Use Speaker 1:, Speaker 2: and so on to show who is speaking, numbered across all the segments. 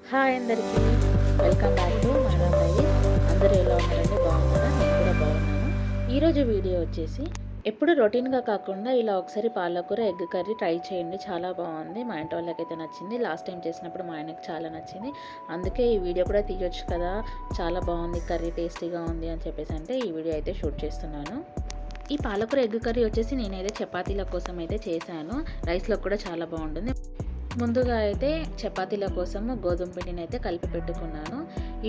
Speaker 1: Hi అందరికీ. Welcome back to మనం diaries. అందరూ ఎలా ఉన్నారండి? బాగున్నారా? నేను కూడా బాగున్నాను. ఈరోజు వీడియో వచ్చేసి ఎప్పుడు రొటీన్గా కాకుండా ఇలా ఒకసారి పాలకూర ఎగ్ కర్రీ ట్రై చేయండి. చాలా బాగుంది. మా ఇంటి వాళ్ళకైతే నచ్చింది. లాస్ట్ టైం చేసినప్పుడు మా ఆయనకి చాలా నచ్చింది. అందుకే ఈ వీడియో కూడా తీయొచ్చు కదా, చాలా బాగుంది కర్రీ, టేస్టీగా ఉంది అని చెప్పేసి అంటే ఈ వీడియో అయితే షూట్ చేస్తున్నాను. ఈ పాలకూర ఎగ్ కర్రీ వచ్చేసి నేనైతే చపాతీల కోసం అయితే చేశాను. రైస్లో కూడా చాలా బాగుంటుంది. ముందుగా అయితే చపాతీల కోసము గోధుమ పిండిని అయితే కలిపి పెట్టుకున్నాను.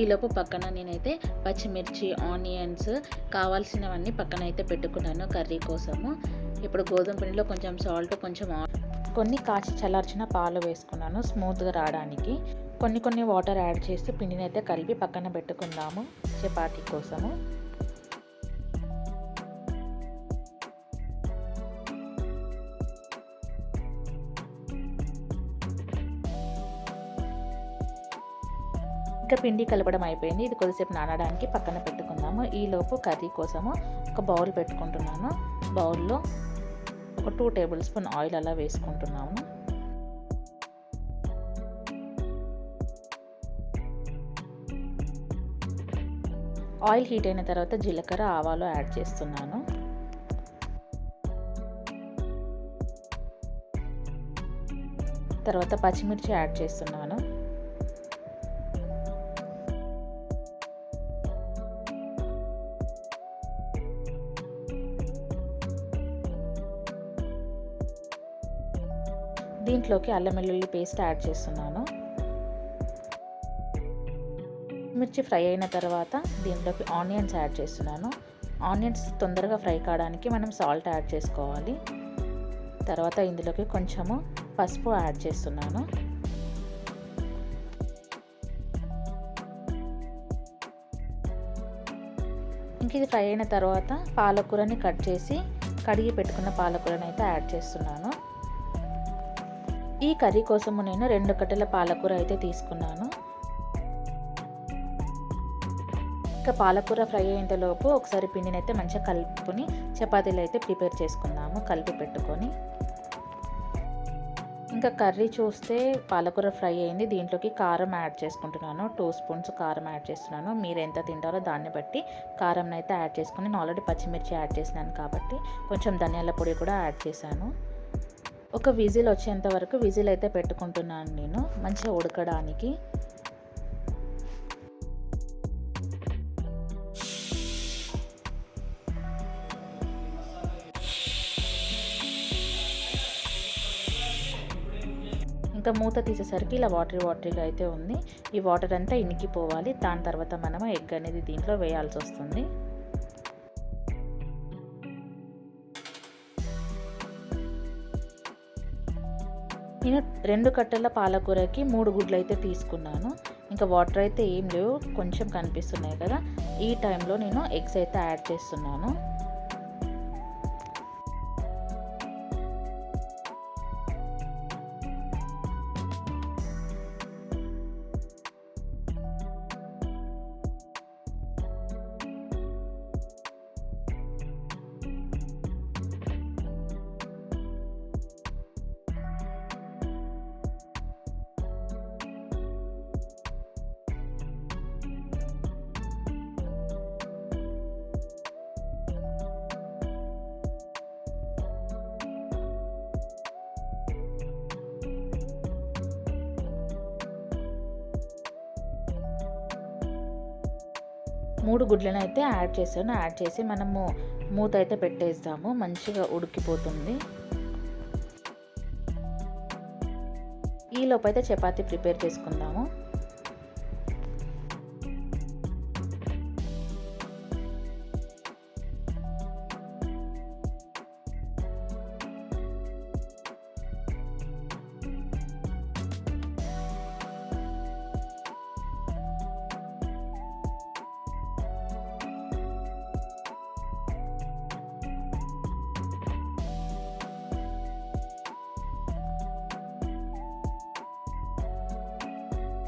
Speaker 1: ఈలోపు పక్కన నేనైతే పచ్చిమిర్చి, ఆనియన్స్ కావాల్సినవన్నీ పక్కన అయితే పెట్టుకున్నాను కర్రీ కోసము. ఇప్పుడు గోధుమ పిండిలో కొంచెం సాల్ట్, కొంచెం కొన్ని కాచి చల్లార్చిన పాలు వేసుకున్నాను స్మూత్గా రావడానికి. కొన్ని వాటర్ యాడ్ చేసి పిండిని అయితే కలిపి పక్కన పెట్టుకుందాము చపాతీ కోసము. ఇంకా పిండి కలపడం అయిపోయింది. ఇది కొద్దిసేపు నానడానికి పక్కన పెట్టుకుందాము. ఈలోపు కర్రీ కోసము ఒక బౌల్ పెట్టుకుంటున్నాను. బౌల్లో ఒక 2 టేబుల్ స్పూన్ ఆయిల్ అలా వేసుకుంటున్నాము. ఆయిల్ హీట్ అయిన తర్వాత జీలకర్ర, ఆవాలు యాడ్ చేస్తున్నాను. తర్వాత పచ్చిమిర్చి యాడ్ చేస్తున్నాను. దీంట్లోకి అల్లం వెల్లుల్లి పేస్ట్ యాడ్ చేస్తున్నాను. మిర్చి ఫ్రై అయిన తర్వాత దీంట్లోకి ఆనియన్స్ యాడ్ చేస్తున్నాను. ఆనియన్స్ తొందరగా ఫ్రై కావడానికి మనం సాల్ట్ యాడ్ చేసుకోవాలి. తర్వాత ఇందులోకి కొంచెము పసుపు యాడ్ చేస్తున్నాను. ఇంక ఇది ఫ్రై అయిన తర్వాత పాలకూరని కట్ చేసి కడిగి పెట్టుకున్న పాలకూరని అయితే యాడ్ చేస్తున్నాను. ఈ కర్రీ కోసము నేను 2 కట్టెల పాలకూర అయితే తీసుకున్నాను. ఇంకా పాలకూర ఫ్రై అయ్యేంతలోపు ఒకసారి పిండిని అయితే మంచిగా కలుపుకొని చపాతీలు అయితే ప్రిపేర్ చేసుకుందాము కలిపి పెట్టుకొని. ఇంకా కర్రీ చూస్తే పాలకూర ఫ్రై అయింది. దీంట్లోకి కారం యాడ్ చేసుకుంటున్నాను. 2 స్పూన్స్ కారం యాడ్ చేస్తున్నాను. మీరు ఎంత తింటారో దాన్ని బట్టి కారం అయితే యాడ్ చేసుకుని, నేను ఆల్రెడీ పచ్చిమిర్చి యాడ్ చేసినాను కాబట్టి కొంచెం ధనియాల పొడి కూడా యాడ్ చేశాను. ఒక విజిల్ వచ్చేంత వరకు విజిల్ అయితే పెట్టుకుంటున్నాను నేను మంచిగా ఉడకడానికి. ఇంకా మూత తీసేసరికి ఇలా వాటరీగా అయితే ఉంది. ఈ వాటర్ అంతా ఇనికిపోవాలి. దాని తర్వాత మనం ఎగ్ అనేది దీంట్లో వేయాల్సి వస్తుంది. నేను 2 కట్టెల పాలకూరకి 3 గుడ్లు అయితే తీసుకున్నాను. ఇంకా వాటర్ అయితే ఏం లేవు, కొంచెం కనిపిస్తున్నాయి కదా. ఈ టైంలో నేను ఎగ్స్ అయితే యాడ్ చేస్తున్నాను. మూడు గుడ్లను అయితే యాడ్ చేశాను. యాడ్ చేసి మనము మూత అయితే పెట్టేస్తాము. మంచిగా ఉడికిపోతుంది. ఈ లోపైతే చపాతీ ప్రిపేర్ చేసుకుందాము.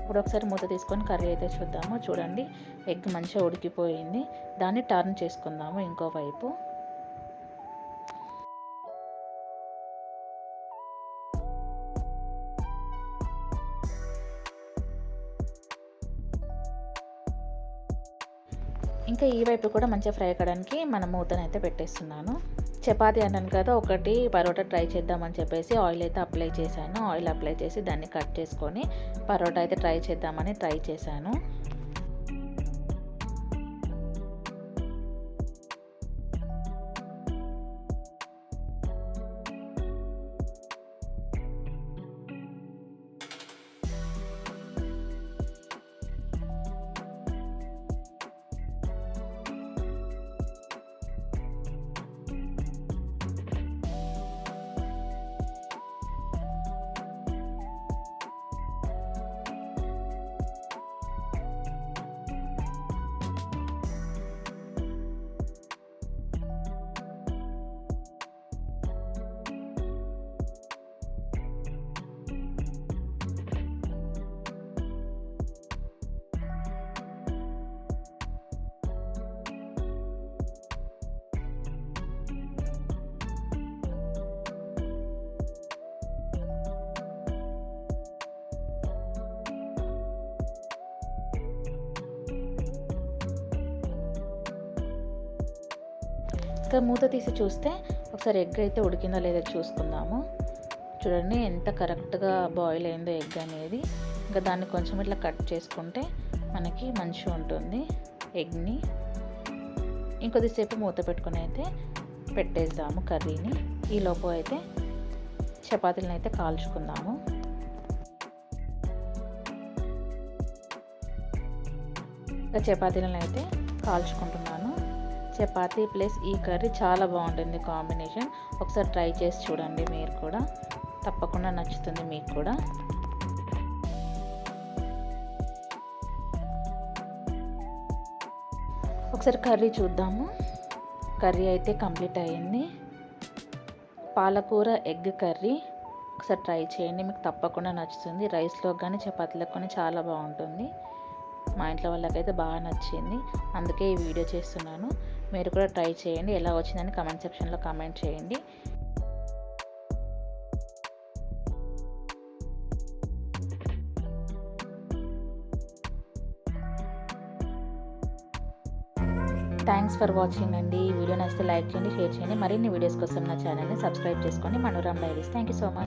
Speaker 1: ఇప్పుడు ఒకసారి మూత తీసుకొని కర్రీ అయితే చూద్దాము. చూడండి, ఎగ్ మంచిగా ఉడికిపోయింది. దాన్ని టర్న్ చేసుకుందాము ఇంకోవైపు. ఇంకా ఈ వైపు కూడా మంచిగా ఫ్రై అవ్వడానికి మనం మూతనైతే పెట్టేస్తున్నాను. చపాతీ అన్నాను కదా, ఒకటి పరోటా ట్రై చేద్దామని చెప్పేసి ఆయిల్ అయితే అప్లై చేశాను. ఆయిల్ అప్లై చేసి దాన్ని కట్ చేసుకొని పరోటా అయితే ట్రై చేద్దామని ట్రై చేశాను. ఇంకా మూత తీసి చూస్తే ఒకసారి ఎగ్ అయితే ఉడికిందో లేదో చూసుకుందాము. చూడండి ఎంత కరెక్ట్గా బాయిల్ అయిందో ఎగ్ అనేది. ఇంకా దాన్ని కొంచెం ఇట్లా కట్ చేసుకుంటే మనకి మంచిగా ఉంటుంది ఎగ్ని. ఇంకొద్దిసేపు మూత పెట్టుకొని అయితే పెట్టేద్దాము కర్రీని. ఈలోపు అయితే చపాతీలను అయితే కాల్చుకుందాము. ఇంకా చపాతీలను అయితే కాల్చుకుంటున్నాను. చపాతీ ప్లస్ ఈ కర్రీ చాలా బాగుంటుంది కాంబినేషన్. ఒకసారి ట్రై చేసి చూడండి, మీరు కూడా తప్పకుండా నచ్చుతుంది మీకు కూడా. ఒకసారి కర్రీ చూద్దాము. కర్రీ అయితే కంప్లీట్ అయ్యింది. పాలకూర ఎగ్ కర్రీ ఒకసారి ట్రై చేయండి, మీకు తప్పకుండా నచ్చుతుంది. రైస్లో కానీ చపాతీలకు కానీ చాలా బాగుంటుంది. మా ఇంట్లో వాళ్ళకైతే బాగా నచ్చింది, అందుకే ఈ వీడియో చేస్తున్నాను. మీరు కూడా ట్రై చేయండి, ఎలా వచ్చిందని కామెంట్ సెక్షన్లో కామెంట్ చేయండి. థ్యాంక్స్ ఫర్ వాచింగ్ అండి. ఈ వీడియో నచ్చితే లైక్ చేయండి, షేర్ చేయండి. మరిన్ని వీడియోస్ కోసం నా ఛానల్ని సబ్స్క్రైబ్ చేసుకోండి. Manorama diaries. Thank you so much.